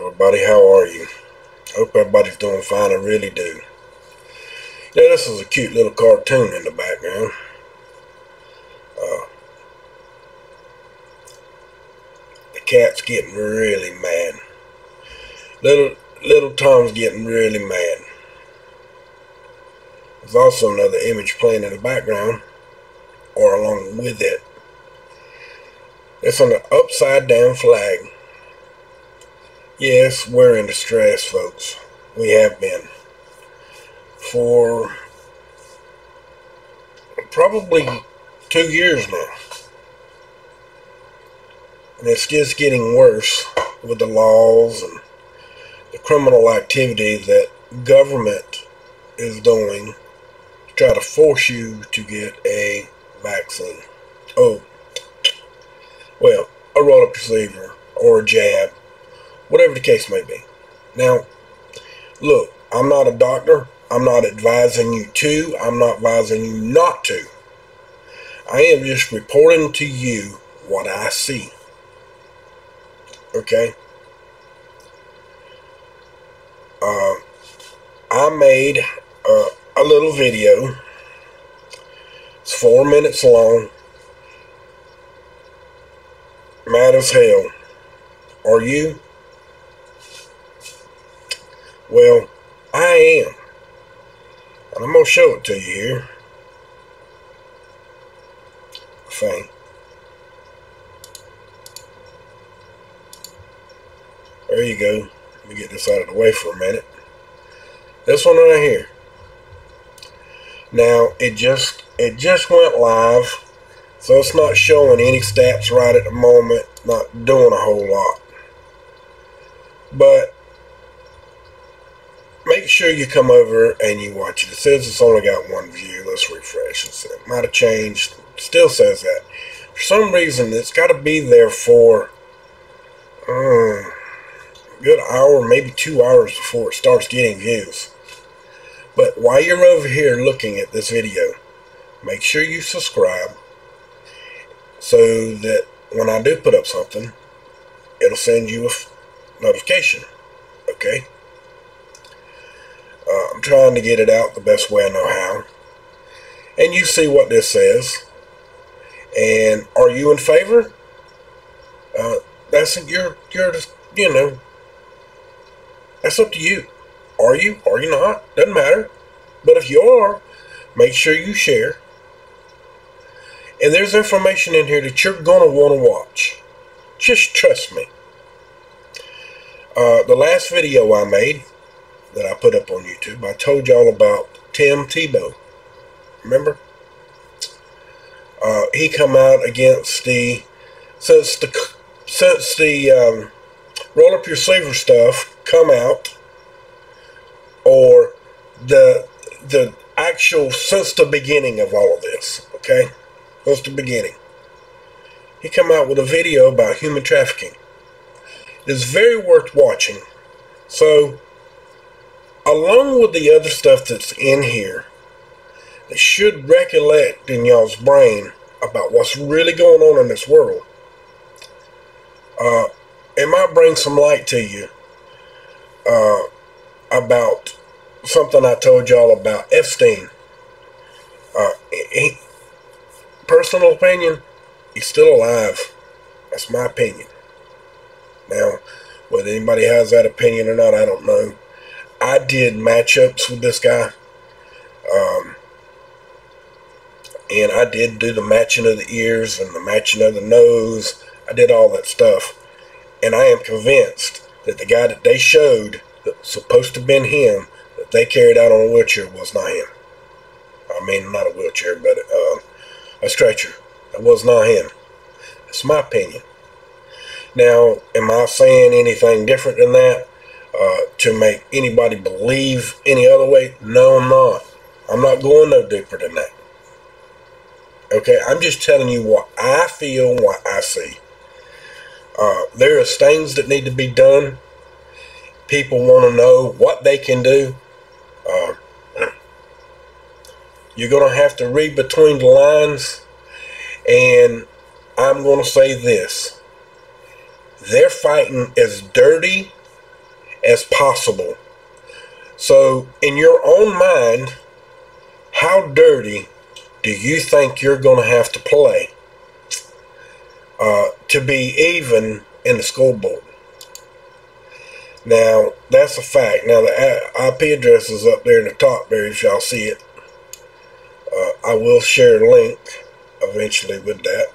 everybody, how are you? Hope everybody's doing fine, I really do. Yeah, this is a cute little cartoon in the background. The cat's getting really mad. Little Tom's getting really mad. There's also another image playing in the background, or along with it. It's an upside down flag. Yes, we're in distress, folks. We have been. For probably 2 years now. And it's just getting worse with the laws and the criminal activity that government is doing to try to force you to get a vaccine. Oh, well, a roll-up receiver or a jab, whatever the case may be. Now, look, I'm not a doctor. I'm not advising you to. I'm not advising you not to. I am just reporting to you what I see. Okay? I made a little video. It's 4 minutes long. Mad as hell. Are you? Well, I am. And I'm going to show it to you here. Thing. There you go. Let me get this out of the way for a minute. This one right here. Now, it just went live, so it's not showing any stats right at the moment, not doing a whole lot. But make sure you come over and you watch it. It says it's only got 1 view. Let's refresh. It might have changed. Still says that. For some reason, it's got to be there for a good hour, maybe 2 hours before it starts getting views. But while you're over here looking at this video, make sure you subscribe so that when I do put up something, it'll send you a notification. Okay? I'm trying to get it out the best way I know how. And you see what this says. And are you in favor? That's you're just, that's up to you. Are you? Are you not? Doesn't matter. But if you are, make sure you share. And there's information in here that you're going to want to watch. Just trust me. The last video I made that I put up on YouTube, I told y'all about Tim Tebow. Remember? He come out against since the roll up your sleever stuff come out, or the actual, since the beginning of all of this, okay? Since the beginning. He come out with a video about human trafficking. It is very worth watching. So, along with the other stuff that's in here, that should recollect in y'all's brain about what's really going on in this world, it might bring some light to you about something I told y'all about Epstein. Personal opinion, he's still alive. That's my opinion. Now, whether anybody has that opinion or not, I don't know. I did matchups with this guy. And I did do the matching of the ears and the matching of the nose. I did all that stuff. And I am convinced that the guy that they showed that's supposed to have been him, that they carried out on a wheelchair, was not him. I mean, not a wheelchair, but a stretcher. That was not him. That's my opinion. Now, am I saying anything different than that to make anybody believe any other way? No, I'm not. I'm not going no deeper than that. Okay, I'm just telling you what I feel and what I see. There is things that need to be done. People want to know what they can do. You're going to have to read between the lines. And I'm going to say this. They're fighting as dirty as possible. So in your own mind, how dirty do you think you're going to have to play to be even in the school board? Now, that's a fact. Now, the IP address is up there in the top there if y'all see it. I will share a link eventually with that.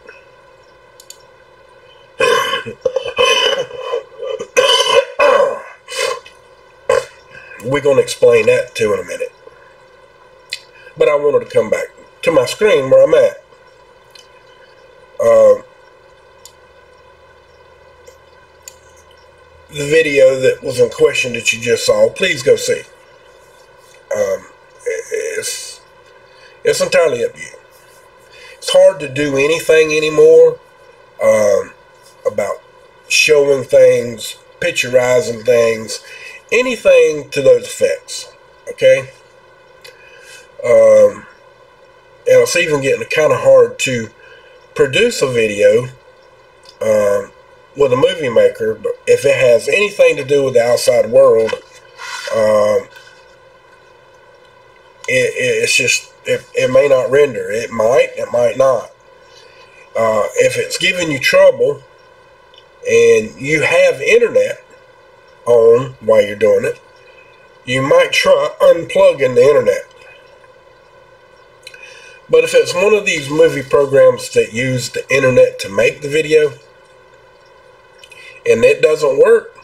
We're going to explain that too in a minute. But I wanted to come back to my screen where I'm at. The video that was in question that you just saw, please go see. It's entirely up to you. It's hard to do anything anymore about showing things, picturizing things, anything to those effects. Okay? And it's even getting kind of hard to produce a video with a movie maker, but if it has anything to do with the outside world, it's just, it may not render. It might not. If it's giving you trouble and you have internet on while you're doing it, you might try unplugging the internet. But if it's one of these movie programs that use the internet to make the video and it doesn't work,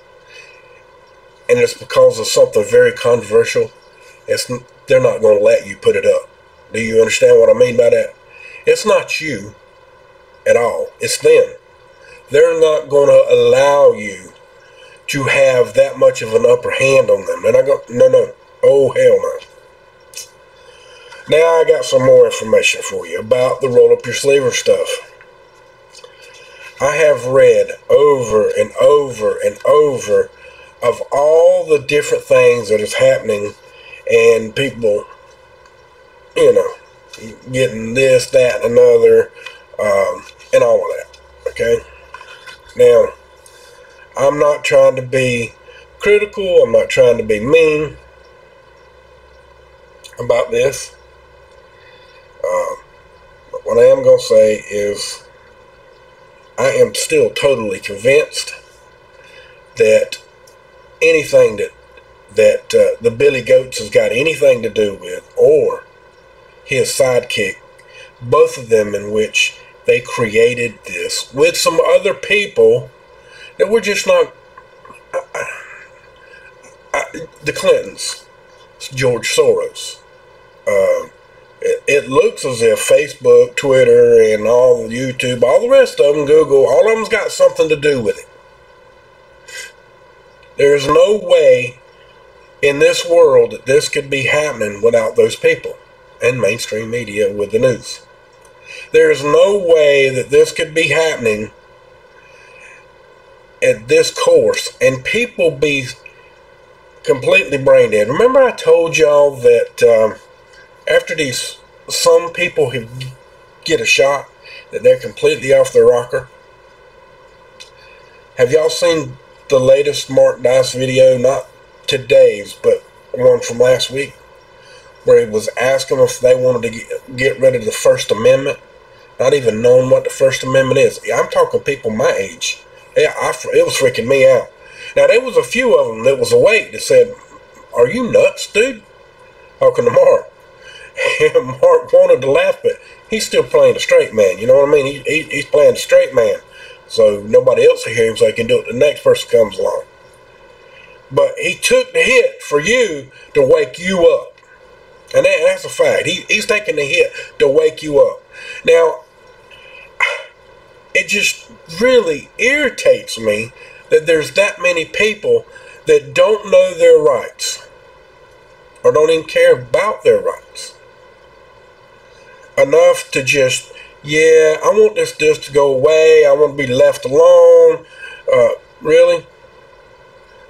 and it's because of something very controversial, they're not going to let you put it up. Do you understand what I mean by that? It's not you at all. It's them. They're not going to allow you to have that much of an upper hand on them. They're not going, no. Oh, hell no. Now I got some more information for you about the roll up your sleever stuff. I have read over and over and over of all the different things that is happening and people, you know, getting this, that, and another, and all of that. Okay? Now, I'm not trying to be critical. I'm not trying to be mean about this. But what I am going to say is I am still totally convinced that anything that the Billy Goats has got anything to do with, or his sidekick, both of them in which they created this with some other people that were just not the Clintons, George Soros. It looks as if Facebook, Twitter, and all YouTube, all the rest of them, Google, all of them's got something to do with it. There's no way in this world that this could be happening without those people and mainstream media with the news. There's no way that this could be happening at this course and people be completely brain dead. Remember I told y'all that after some people who get a shot, that they're completely off their rocker? Have y'all seen the latest Mark Dice video? Not today's, but one from last week, where he was asking if they wanted to get rid of the First Amendment, not even knowing what the First Amendment is. I'm talking people my age. Yeah, it was freaking me out. Now, there was a few of them that was awake that said, "Are you nuts, dude?" Talking to Mark. And Mark wanted to laugh, but he's still playing the straight man. You know what I mean? He's playing the straight man. So nobody else will hear him, so he can do it the next person comes along. But he took the hit for you to wake you up. And that's a fact. He's taking the hit to wake you up. Now, it just really irritates me that there's that many people that don't know their rights or don't even care about their rights enough to just, yeah, I want this to go away. I want to be left alone. Really?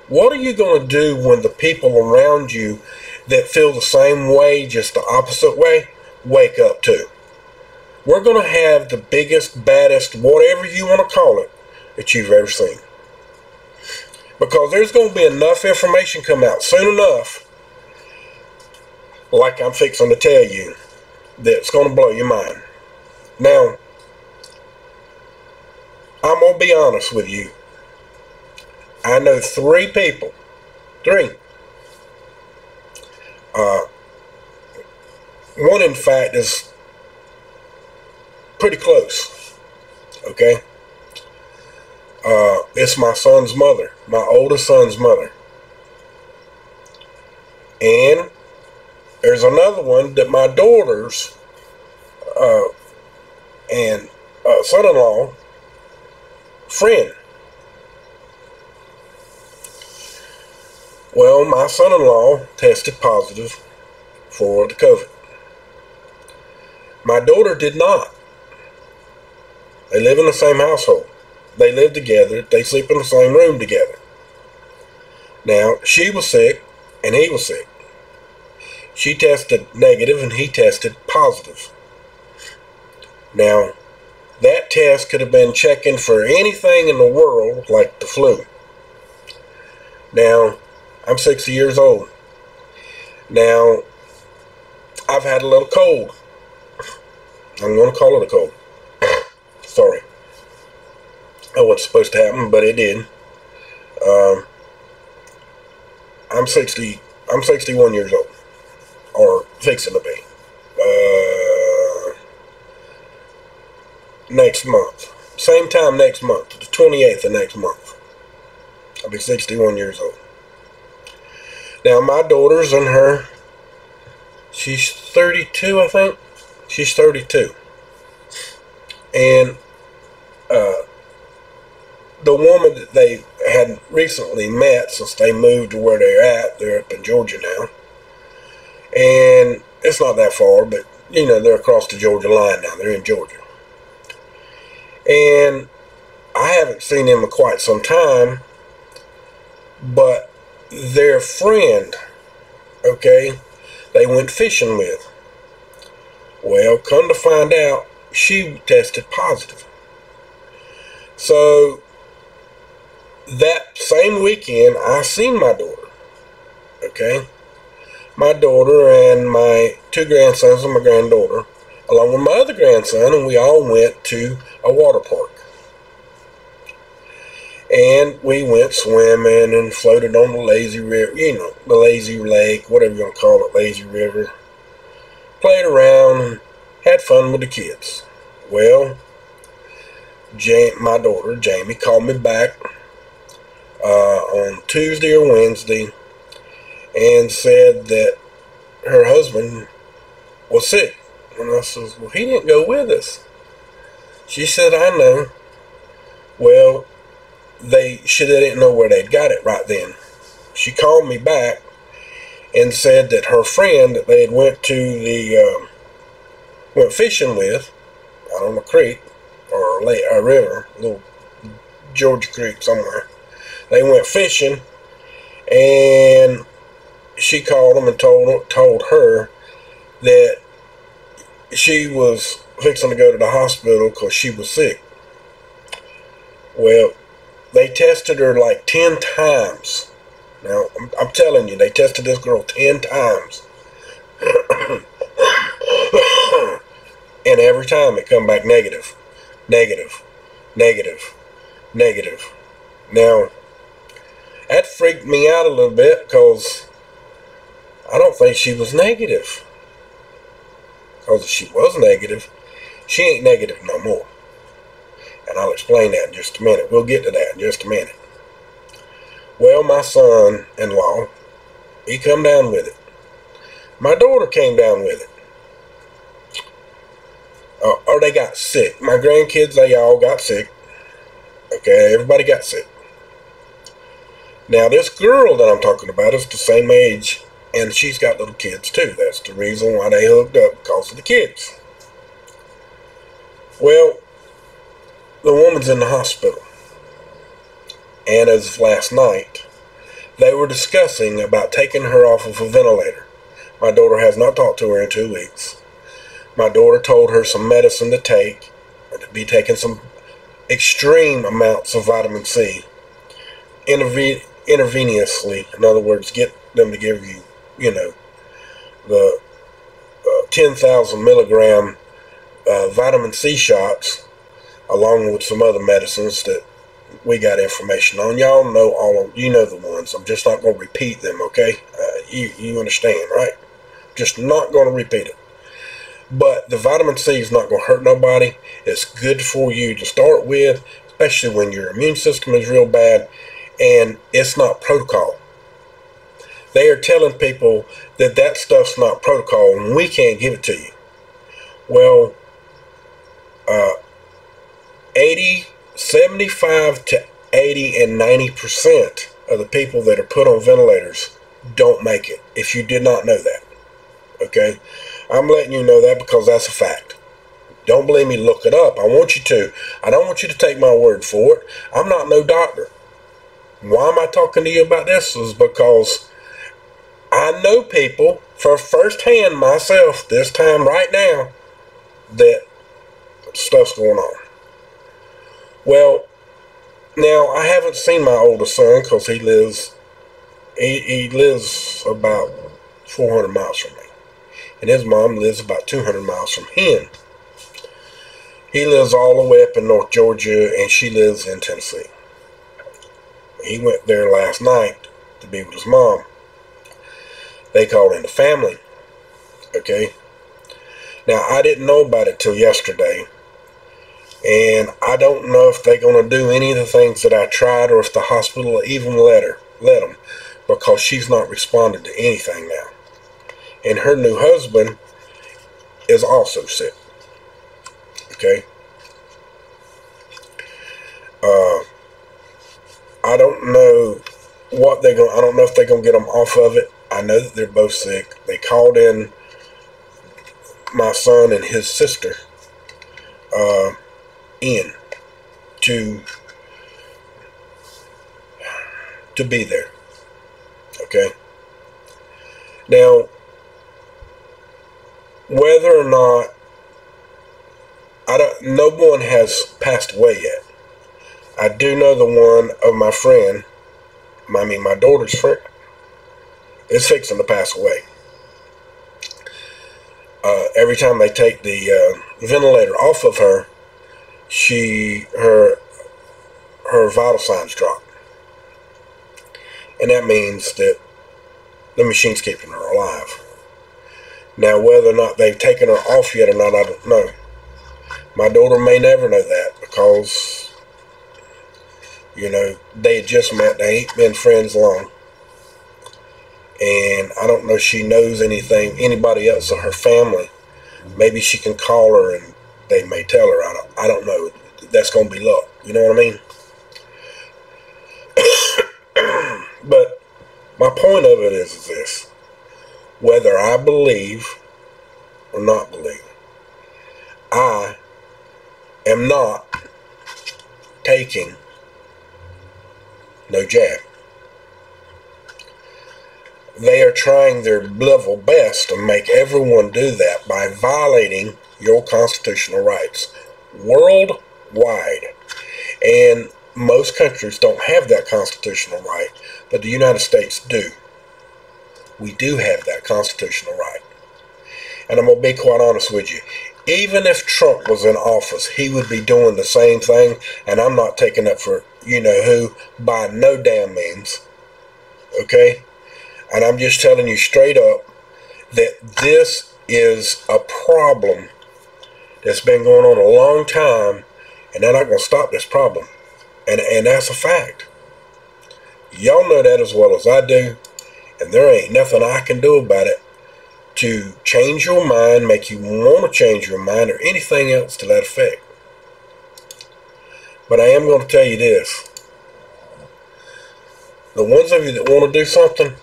What are you going to do when the people around you that feel the same way, just the opposite way, wake up too? We're going to have the biggest, baddest, whatever you want to call it, that you've ever seen. Because there's going to be enough information come out soon enough, like I'm fixing to tell you, that's going to blow your mind. Now, I'm going to be honest with you. I know 3 people. 3. One, in fact, is pretty close. Okay? It's my son's mother, my oldest son's mother. And there's another one that my daughter's and son-in-law friend. Well, my son-in-law tested positive for the COVID. My daughter did not. They live in the same household. They live together. They sleep in the same room together. Now, she was sick and he was sick. She tested negative and he tested positive. Now, that test could have been checking for anything in the world like the flu. Now, I'm 60 years old. Now, I've had a little cold. I'm going to call it a cold. Sorry. That wasn't supposed to happen, but it did. I'm 61 years old. Or fixing to be. Next month. Same time next month. The 28th of next month. I'll be 61 years old. Now, my daughter's in her... She's 32, I think. She's 32. And the woman that they had recently met, since they moved to where they're up in Georgia now. And it's not that far, but, you know, they're across the Georgia line now. They're in Georgia. And I haven't seen them in quite some time, but their friend, okay, they went fishing with. Well, come to find out, she tested positive. So, that same weekend, I seen my daughter, okay? My daughter and my 2 grandsons and my granddaughter, along with my other grandson, and we all went to a water park. And we went swimming and floated on the lazy river, you know, the lazy lake, whatever you want to call it, lazy river. Played around and had fun with the kids. Well, my daughter, Jamie, called me back on Tuesday or Wednesday and said that her husband was sick. And I said, well, he didn't go with us. She said, I know. Well, they didn't know where they'd got it right then. She called me back and said that her friend that they had went fishing with out on a creek or a river, a little Georgia creek somewhere. They went fishing, and she called them and told her that she was fixing to go to the hospital because she was sick. Well, they tested her like 10 times. Now, I'm telling you, they tested this girl 10 times. And every time it come back negative. Negative. Negative. Negative. Now, that freaked me out a little bit because I don't think she was negative. Because if she was negative, she ain't negative no more. And I'll explain that in just a minute. We'll get to that in just a minute. Well, my son-in-law, he come down with it. My daughter came down with it. Or they got sick. My grandkids, they all got sick. Okay, everybody got sick. Now, this girl that I'm talking about is the same age, and she's got little kids too. That's the reason why they hooked up, because of the kids. Well, the woman's in the hospital. And as of last night, they were discussing about taking her off of a ventilator. My daughter has not talked to her in 2 weeks. My daughter told her some medicine to take, and to be taking some extreme amounts of vitamin C. intravenously. In other words, get them to give you, the 10,000 milligram vitamin C shots, along with some other medicines that we got information on. Y'all know you know the ones. I'm just not going to repeat them, okay? You understand, right? Just not going to repeat it. But the vitamin C is not going to hurt nobody. It's good for you to start with, especially when your immune system is real bad, and it's not protocol. They are telling people that stuff's not protocol and we can't give it to you. Well, 75 to 80 and 90% of the people that are put on ventilators don't make it, if you did not know that. Okay? I'm letting you know that because that's a fact. Don't believe me, look it up. I want you to. I don't want you to take my word for it. I'm not no doctor. Why am I talking to you about this? Is because I know people for firsthand myself this time right now that stuff's going on. Well, now I haven't seen my oldest son because he lives about 400 miles from me. And his mom lives about 200 miles from him. He lives all the way up in North Georgia, and she lives in Tennessee. He went there last night to be with his mom. They called in the family. Okay? Now, I didn't know about it till yesterday. And I don't know if they're going to do any of the things that I tried or if the hospital will even let them, because she's not responded to anything now. And her new husband is also sick. Okay? I don't know what I don't know if they're going to get them off of it. I know that they're both sick. They called in my son and his sister in to be there. Okay? Now, whether or not no one has passed away yet. I do know the one of my friend, my daughter's friend, is fixing to pass away. Every time they take the ventilator off of her, her vital signs drop. And that means that the machine's keeping her alive. Now, whether or not they've taken her off yet or not, I don't know. My daughter may never know that because, they had just met. They ain't been friends long. And I don't know if she knows anybody else or her family. Maybe she can call her and they may tell her. I don't know. That's going to be luck. You know what I mean? But my point of it is this. Whether I believe or not believe, I am not taking no jab. They are trying their level best to make everyone do that by violating your constitutional rights worldwide. And most countries don't have that constitutional right, but the United States do. We do have that constitutional right. And I'm going to be quite honest with you. Even if Trump was in office, he would be doing the same thing, and I'm not taking up for you-know-who by no damn means. Okay? And I'm just telling you straight up that this is a problem that's been going on a long time, and they're not going to stop this problem. And that's a fact. Y'all know that as well as I do, and there ain't nothing I can do about it to change your mind, make you want to change your mind, or anything else to that effect. But I am going to tell you this. The ones of you that want to do something,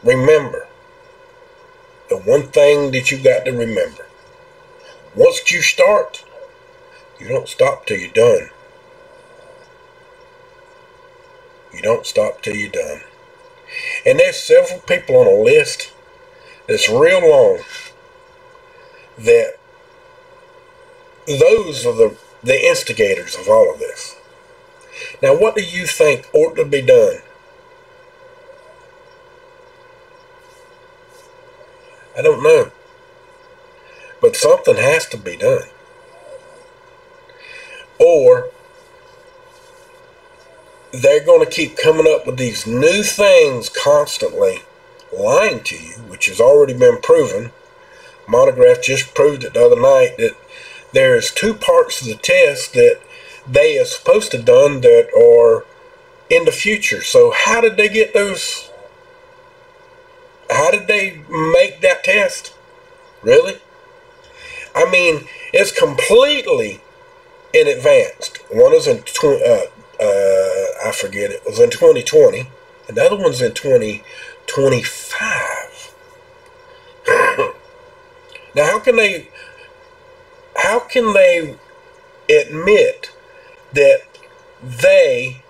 remember, the one thing that you got to remember, once you start, you don't stop till you're done. You don't stop till you're done. And there's several people on a list that's real long that those are the instigators of all of this. Now, what do you think ought to be done? I don't know. But something has to be done. Or they're going to keep coming up with these new things constantly, lying to you, which has already been proven. Monograph just proved it the other night that there's 2 parts of the test that they are supposed to have done that are in the future. So how did they get those? How did they make that test? Really? I mean, it's completely in advanced. One is in I forget, it was in 2020, and the other one's in 2025. Now, how can they admit that they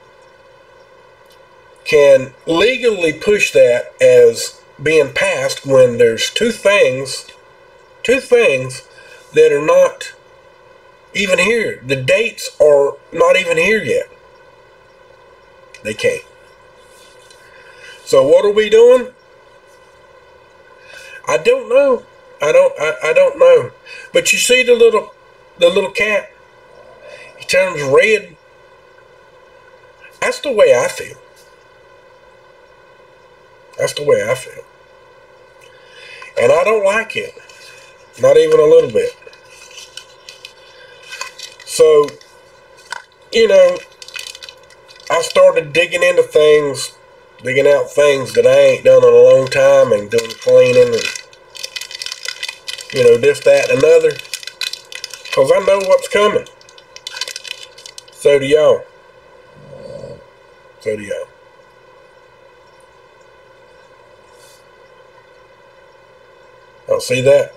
can legally push that as being passed when there's two things that are not even here? The dates are not even here yet. They can't. So what are we doing? I don't know. I don't know. But you see the little cat? He turns red. That's the way I feel. That's the way I feel. And I don't like it. Not even a little bit. So, I started digging into things, digging out things that I ain't done in a long time, and doing cleaning and, this, that, and another. Because I know what's coming. So do y'all. So do y'all. I'll see that.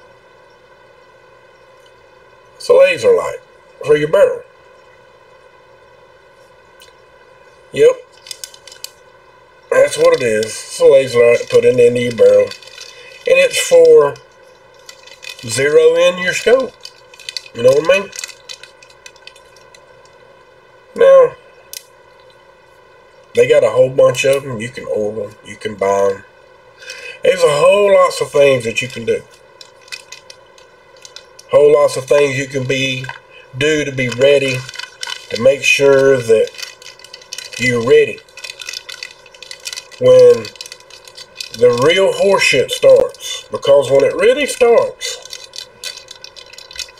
It's a laser light for your barrel. Yep. That's what it is. It's a laser light to put it into your barrel. And it's for zero in your scope. You know what I mean? Now, they got a whole bunch of them. You can order them. You can buy them. There's a whole lots of things that you can do. Whole lots of things you can do to be ready, to make sure that you're ready when the real horseshit starts. Because when it really starts,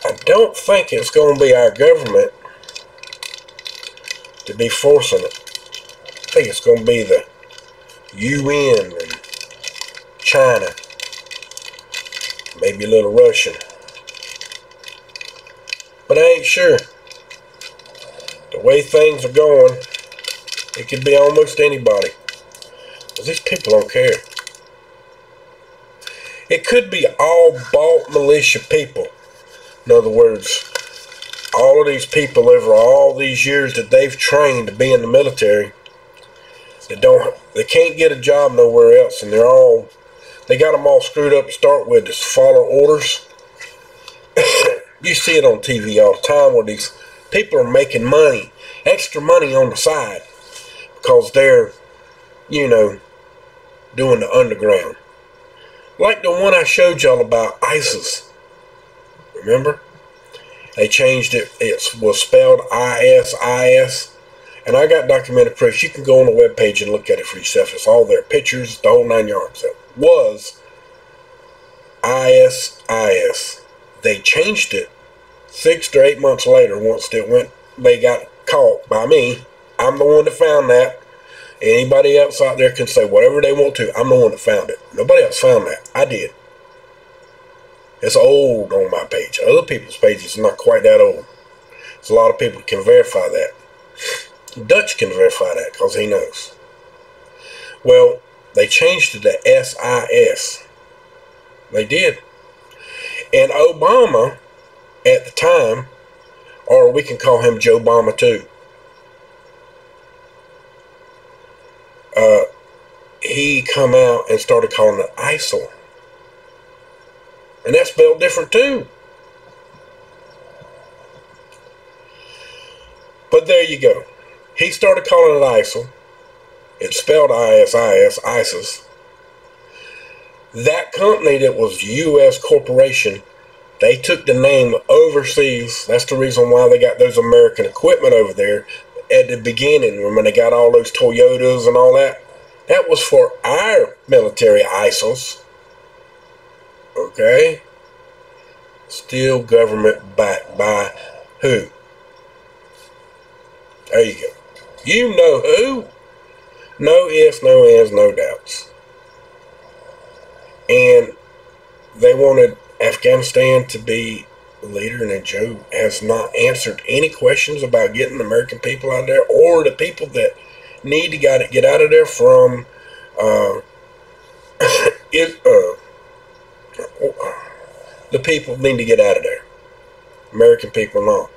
I don't think it's going to be our government to be forcing it. I think it's going to be the UN and China, maybe a little Russian. But I ain't sure. The way things are going, it could be almost anybody. Because these people don't care. It could be all bought militia people. In other words, all of these people over all these years that they've trained to be in the military, they can't get a job nowhere else, and they got them all screwed up to start with, just follow orders. You see it on TV all the time where these people are making money, extra money on the side, because they're, doing the underground. Like the one I showed y'all about ISIS. Remember? They changed it. It was spelled ISIS. And I got documented proof. You can go on the webpage and look at it for yourself. It's all there. Pictures, the whole 9 yards. It was ISIS. They changed it 6 to 8 months later once they got caught by me. I'm the one that found that. Anybody else out there can say whatever they want to. I'm the one that found it. Nobody else found that. I did. It's old on my page. Other people's pages are not quite that old. So a lot of people can verify that. Dutch can verify that because he knows. Well, they changed it to SIS. They did. And Obama, at the time, or we can call him Joe Obama too, he come out and started calling it ISIL. And that's spelled different too. But there you go. He started calling it ISIL. It's spelled ISIS, ISIS. That company that was U.S. corporation, they took the name overseas. That's the reason why they got those American equipment over there at the beginning, when they got all those Toyotas and all that. That was for our military ISILs. Okay? Still government backed by who? There you go. You know who? No ifs, no ands, no doubts. And they wanted Afghanistan to be the leader, and Joe has not answered any questions about getting the American people out there, or the people that need to get out of there from the people need to get out of there. American people not.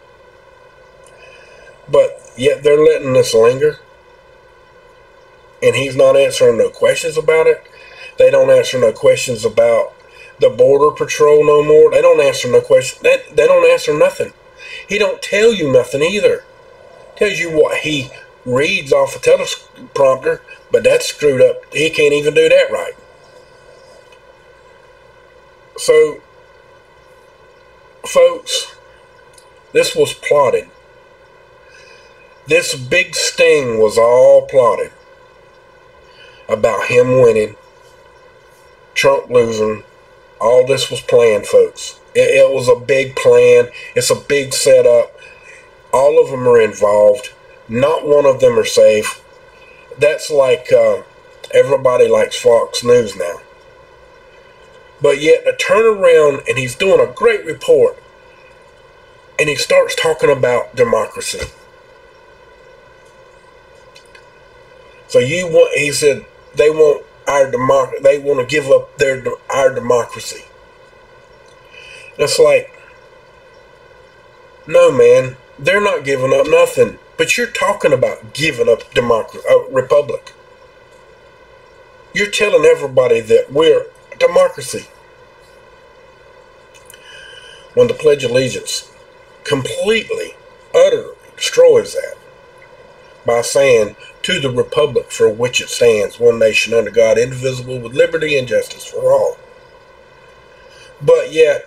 But yet they're letting this linger, and he's not answering no questions about it. They don't answer no questions about the border patrol no more. They don't answer no questions. They don't answer nothing. He don't tell you nothing either. Tells you what he reads off a teleprompter, but that's screwed up. He can't even do that right. So, folks, this was plotted. This big sting was all plotted about him winning, Trump losing. All this was planned, folks. It was a big plan. It's a big setup. All of them are involved. Not one of them are safe. That's like everybody likes Fox News now. But yet to turn around, and he's doing a great report, and he starts talking about democracy. So he said they want our democracy. They want to give up our democracy. It's like, no, man, they're not giving up nothing. But you're talking about giving up democracy, republic. You're telling everybody that we're a democracy, when the Pledge of Allegiance completely, utterly destroys that by saying, "To the republic for which it stands, one nation under God, indivisible, with liberty and justice for all." But yet,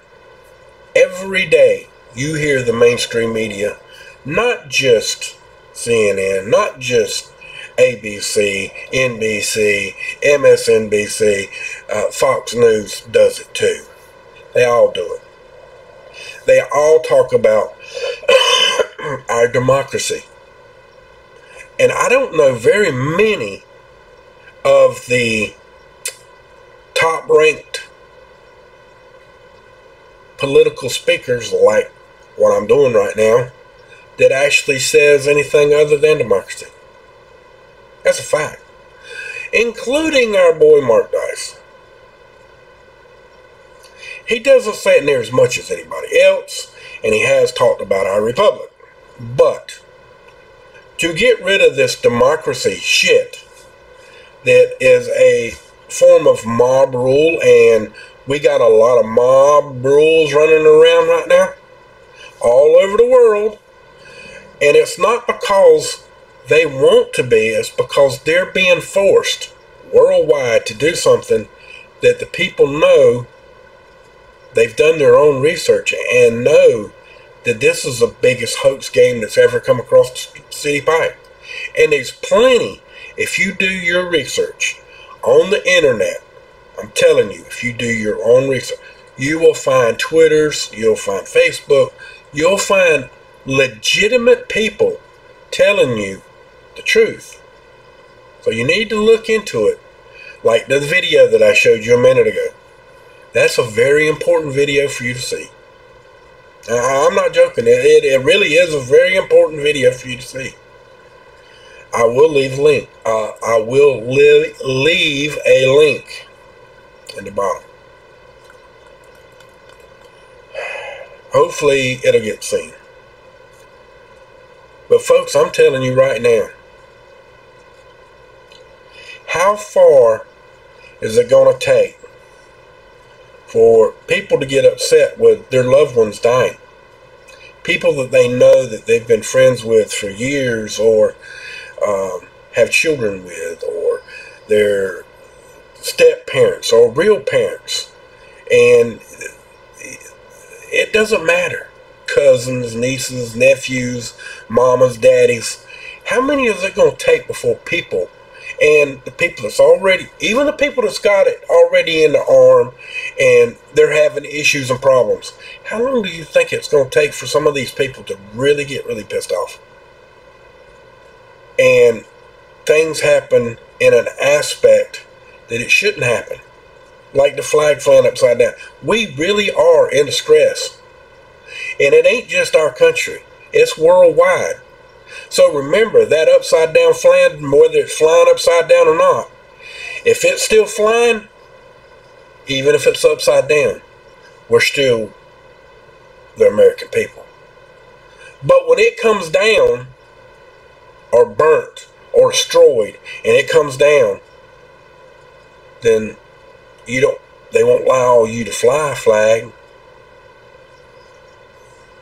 every day you hear the mainstream media, not just CNN, not just ABC, NBC, MSNBC, Fox News does it too. They all do it. They all talk about our democracy. And I don't know very many of the top-ranked political speakers, like what I'm doing right now, that actually says anything other than democracy. That's a fact. Including our boy Mark Dice. He doesn't say it near as much as anybody else, and he has talked about our republic. But to get rid of this democracy shit that is a form of mob rule, and we got a lot of mob rules running around right now all over the world, and it's not because they want to be, it's because they're being forced worldwide to do something that the people know. They've done their own research and know that this is the biggest hoax game that's ever come across the city pipe. And there's plenty. If you do your research on the internet, I'm telling you, if you do your own research, you will find Twitters, you'll find Facebook, you'll find legitimate people telling you the truth. So you need to look into it. Like the video that I showed you a minute ago. That's a very important video for you to see. I'm not joking. It really is a very important video for you to see. I will leave a link. I will leave a link in the bottom. Hopefully it'll get seen. But folks, I'm telling you right now, how far is it going to take for people to get upset with their loved ones dying? people that they know that they've been friends with for years, or have children with, or their step parents or real parents. And it doesn't matter. Cousins, nieces, nephews, mamas, daddies. How many is it going to take before people, and the people that's already, even the people that's got it already in the arm and they're having issues and problems, how long do you think it's going to take for some of these people to really get really pissed off? And things happen in an aspect that it shouldn't happen. Like the flag flying upside down. We really are in distress. And it ain't just our country. It's worldwide. So remember, that upside down flag, whether it's flying upside down or not, if it's still flying, even if it's upside down, we're still the American people. But when it comes down, or burnt, or destroyed, and it comes down, then they won't allow you to fly a flag.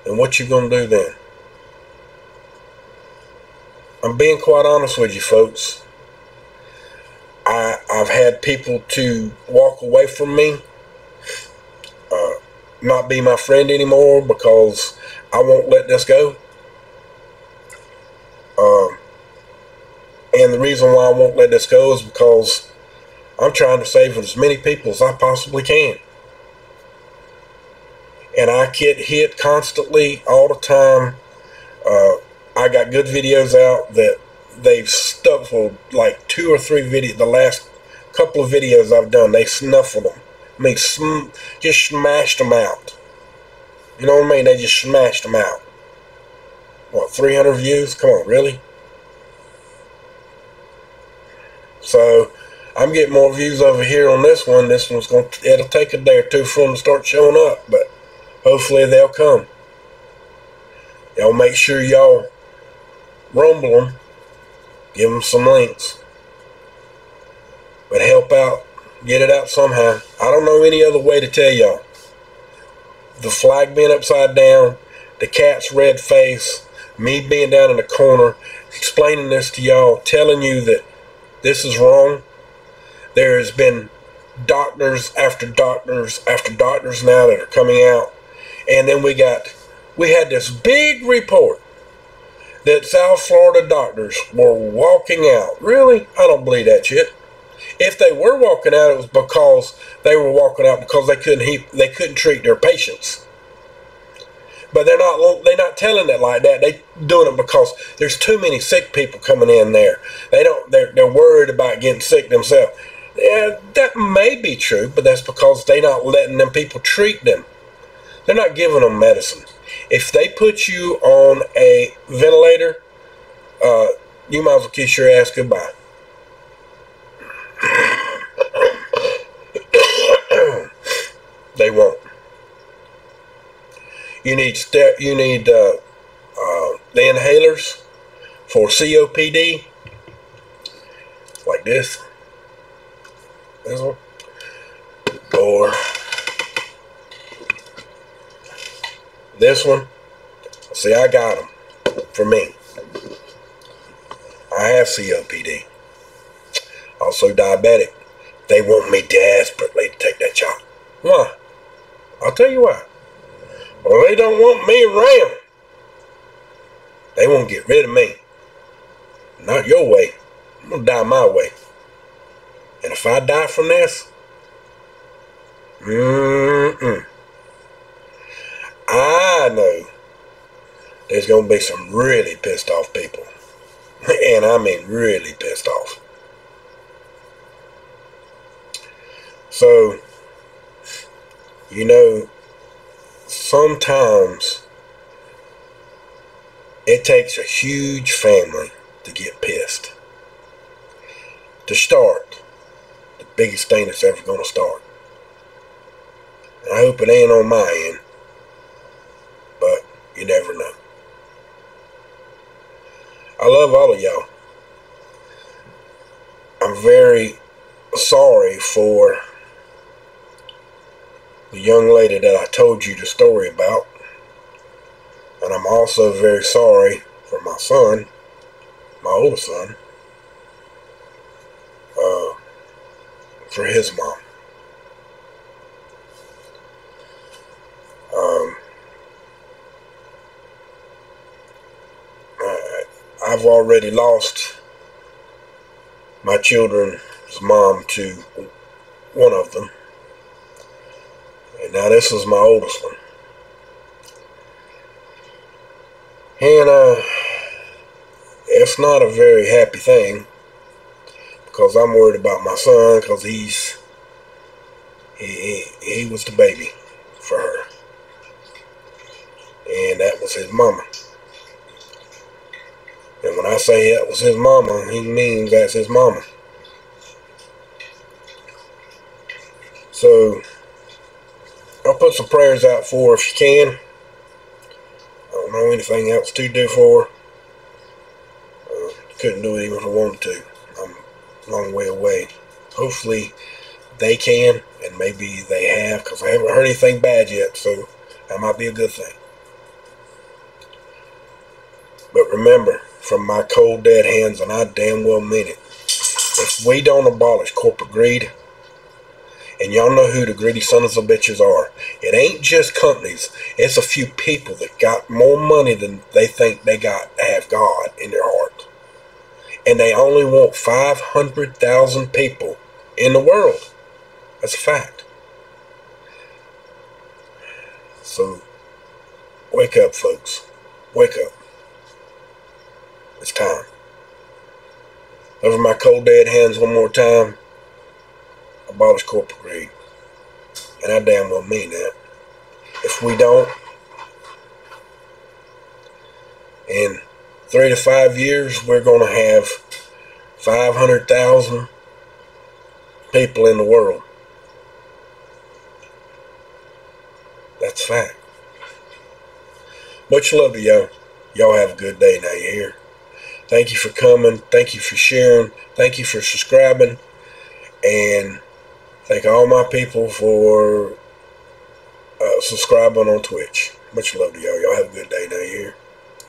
And what you gonna do then? I'm being quite honest with you, folks. I've had people to walk away from me, not be my friend anymore, because I won't let this go. And the reason why I won't let this go is because I'm trying to save as many people as I possibly can. And I get hit constantly all the time. I got good videos out that they've snuffled, like 2 or 3 videos. The last couple of videos I've done, they snuffled them. I mean, just smashed them out. You know what I mean? They just smashed them out. What, 300 views? Come on, really? So I'm getting more views over here on this one. This one's it'll take a day or two for them to start showing up, but hopefully they'll come. Y'all make sure y'all rumble them, give them some links, but help out, get it out somehow. I don't know any other way to tell y'all. The flag being upside down, the cat's red face, me being down in the corner, explaining this to y'all, telling you that this is wrong. There has been doctors after doctors after doctors now that are coming out. And then we had this big report that South Florida doctors were walking out. Really? I don't believe that shit. If they were walking out, it was because they were walking out because they couldn't treat their patients. But they're not telling it like that. They doing it because there's too many sick people coming in there. They're worried about getting sick themselves. Yeah, that may be true, but that's because they're not letting them people treat them. They're not giving them medicine. If they put you on a ventilator, you might as well kiss your ass goodbye. They won't. You need the inhalers for COPD, like this one, or this one. See, I got them for me. I have COPD. Also diabetic. They want me desperately to take that shot. Why? I'll tell you why. Well, they don't want me around. They want to get rid of me. Not your way. I'm going to die my way. And if I die from this, I know there's going to be some really pissed off people. And I mean really pissed off. So, you know, sometimes it takes a huge family to get pissed. To start, the biggest thing that's ever going to start. And I hope it ain't on my end, but you never know. I love all of y'all. I'm very sorry for the young lady that I told you the story about. And I'm also very sorry for my son, my oldest son, for his mom. I've already lost my children's mom to one of them. And now this is my oldest one. And it's not a very happy thing, because I'm worried about my son, because he was the baby for her. And that was his mama. And when I say that was his mama, he means that's his mama. So I'll put some prayers out for her if you can. I don't know anything else to do for her. Couldn't do it even if I wanted to. I'm a long way away. Hopefully they can, and maybe they have, because I haven't heard anything bad yet, so that might be a good thing. But remember, from my cold dead hands, and I damn well mean it, if we don't abolish corporate greed, and y'all know who the greedy sons of bitches are, it ain't just companies, it's a few people that got more money than they think they got to have God in their heart. And they only want 500,000 people in the world. That's a fact. So, wake up, folks. Wake up. It's time. Over my cold dead hands one more time. Abolish corporate greed. And I damn well mean that. If we don't, in 3 to 5 years, we're going to have 500,000 people in the world. That's a fact. Much love to y'all. Y'all have a good day now, you hear? Thank you for coming. Thank you for sharing. Thank you for subscribing. And thank all my people for subscribing on Twitch. Much love to y'all. Y'all have a good day now, you hear?